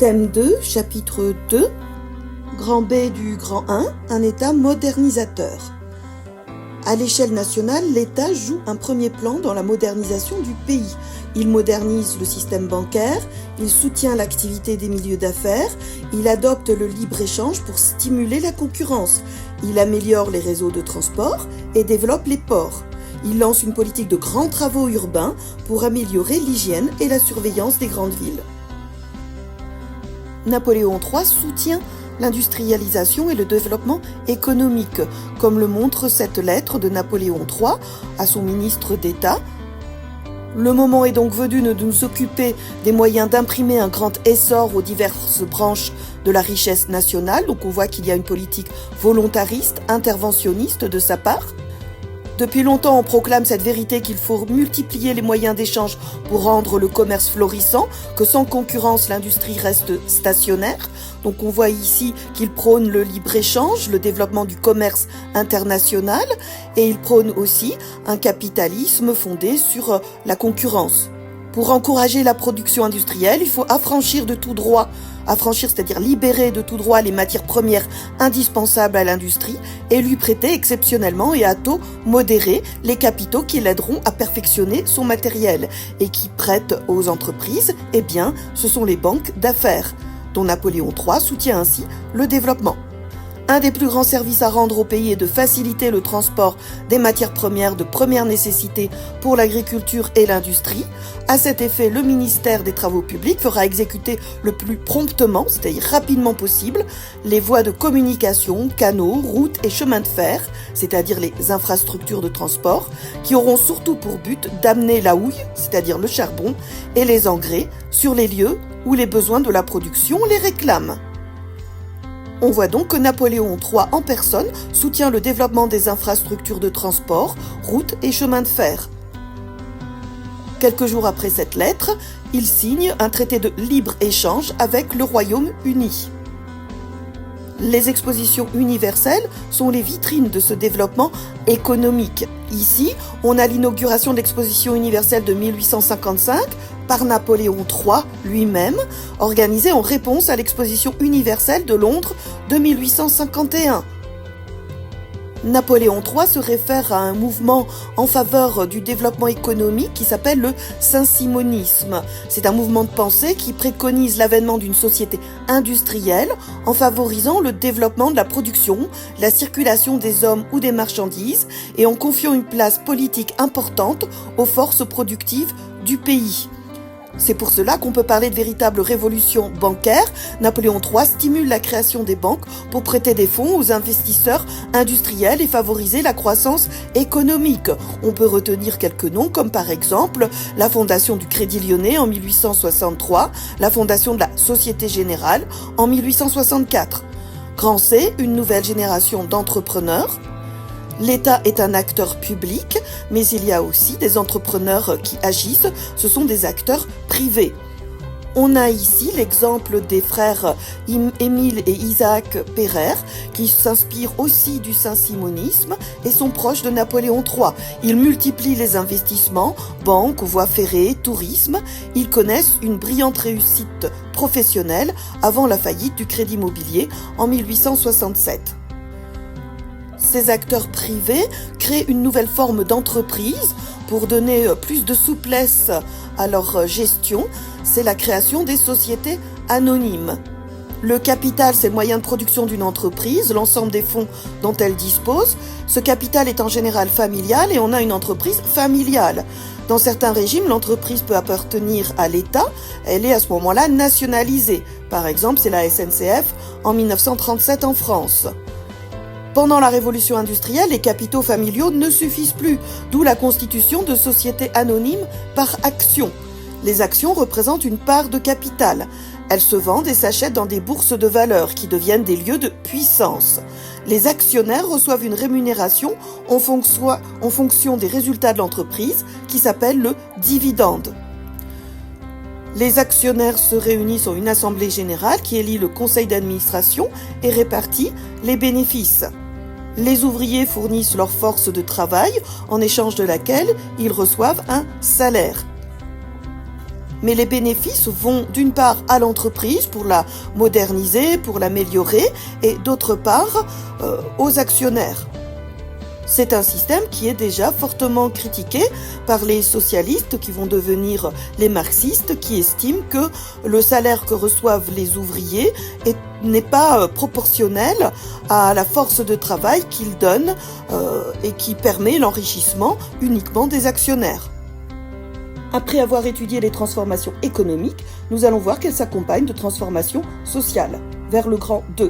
Thème 2, chapitre 2, Grand B du Grand 1, un État modernisateur. À l'échelle nationale, l'État joue un premier plan dans la modernisation du pays. Il modernise le système bancaire, il soutient l'activité des milieux d'affaires, il adopte le libre-échange pour stimuler la concurrence, il améliore les réseaux de transport et développe les ports. Il lance une politique de grands travaux urbains pour améliorer l'hygiène et la surveillance des grandes villes. Napoléon III soutient l'industrialisation et le développement économique, comme le montre cette lettre de Napoléon III à son ministre d'État. Le moment est donc venu de nous occuper des moyens d'imprimer un grand essor aux diverses branches de la richesse nationale. Donc on voit qu'il y a une politique volontariste, interventionniste de sa part. Depuis longtemps, on proclame cette vérité qu'il faut multiplier les moyens d'échange pour rendre le commerce florissant, que sans concurrence, l'industrie reste stationnaire. Donc on voit ici qu'il prône le libre-échange, le développement du commerce international, et il prône aussi un capitalisme fondé sur la concurrence. Pour encourager la production industrielle, il faut affranchir de tout droit, c'est-à-dire libérer de tout droit les matières premières indispensables à l'industrie et lui prêter exceptionnellement et à taux modéré les capitaux qui l'aideront à perfectionner son matériel et qui prêtent aux entreprises, eh bien, ce sont les banques d'affaires, dont Napoléon III soutient ainsi le développement. Un des plus grands services à rendre au pays est de faciliter le transport des matières premières de première nécessité pour l'agriculture et l'industrie. À cet effet, le ministère des Travaux publics fera exécuter le plus promptement, c'est-à-dire rapidement possible, les voies de communication, canaux, routes et chemins de fer, c'est-à-dire les infrastructures de transport, qui auront surtout pour but d'amener la houille, c'est-à-dire le charbon, et les engrais sur les lieux où les besoins de la production les réclament. On voit donc que Napoléon III en personne soutient le développement des infrastructures de transport, routes et chemins de fer. Quelques jours après cette lettre, il signe un traité de libre-échange avec le Royaume-Uni. Les expositions universelles sont les vitrines de ce développement économique. Ici, on a l'inauguration de l'exposition universelle de 1855 par Napoléon III lui-même, organisée en réponse à l'exposition universelle de Londres de 1851. Napoléon III se réfère à un mouvement en faveur du développement économique qui s'appelle le saint-simonisme. C'est un mouvement de pensée qui préconise l'avènement d'une société industrielle en favorisant le développement de la production, la circulation des hommes ou des marchandises et en confiant une place politique importante aux forces productives du pays. C'est pour cela qu'on peut parler de véritable révolution bancaire. Napoléon III stimule la création des banques pour prêter des fonds aux investisseurs industriels et favoriser la croissance économique. On peut retenir quelques noms comme par exemple la fondation du Crédit Lyonnais en 1863, la fondation de la Société Générale en 1864. Grand C, une nouvelle génération d'entrepreneurs. L'État est un acteur public, mais il y a aussi des entrepreneurs qui agissent, ce sont des acteurs privés. On a ici l'exemple des frères Émile et Isaac Pereire, qui s'inspirent aussi du saint-simonisme et sont proches de Napoléon III. Ils multiplient les investissements, banques, voies ferrées, tourisme. Ils connaissent une brillante réussite professionnelle avant la faillite du Crédit Mobilier en 1867. Ces acteurs privés créent une nouvelle forme d'entreprise pour donner plus de souplesse à leur gestion. C'est la création des sociétés anonymes. Le capital, c'est le moyen de production d'une entreprise, l'ensemble des fonds dont elle dispose. Ce capital est en général familial et on a une entreprise familiale. Dans certains régimes, l'entreprise peut appartenir à l'État. Elle est à ce moment-là nationalisée. Par exemple, c'est la SNCF en 1937 en France. Pendant la révolution industrielle, les capitaux familiaux ne suffisent plus, d'où la constitution de sociétés anonymes par actions. Les actions représentent une part de capital. Elles se vendent et s'achètent dans des bourses de valeur qui deviennent des lieux de puissance. Les actionnaires reçoivent une rémunération en fonction des résultats de l'entreprise qui s'appelle le dividende. Les actionnaires se réunissent en une assemblée générale qui élit le conseil d'administration et répartit les bénéfices. Les ouvriers fournissent leur force de travail en échange de laquelle ils reçoivent un salaire. mais les bénéfices vont d'une part à l'entreprise pour la moderniser, pour l'améliorer, et d'autre part aux actionnaires. C'est un système qui est déjà fortement critiqué par les socialistes qui vont devenir les marxistes, qui estiment que le salaire que reçoivent les ouvriers n'est pas proportionnel à la force de travail qu'ils donnent et qui permet l'enrichissement uniquement des actionnaires. Après avoir étudié les transformations économiques, nous allons voir qu'elles s'accompagnent de transformations sociales, vers le grand 2.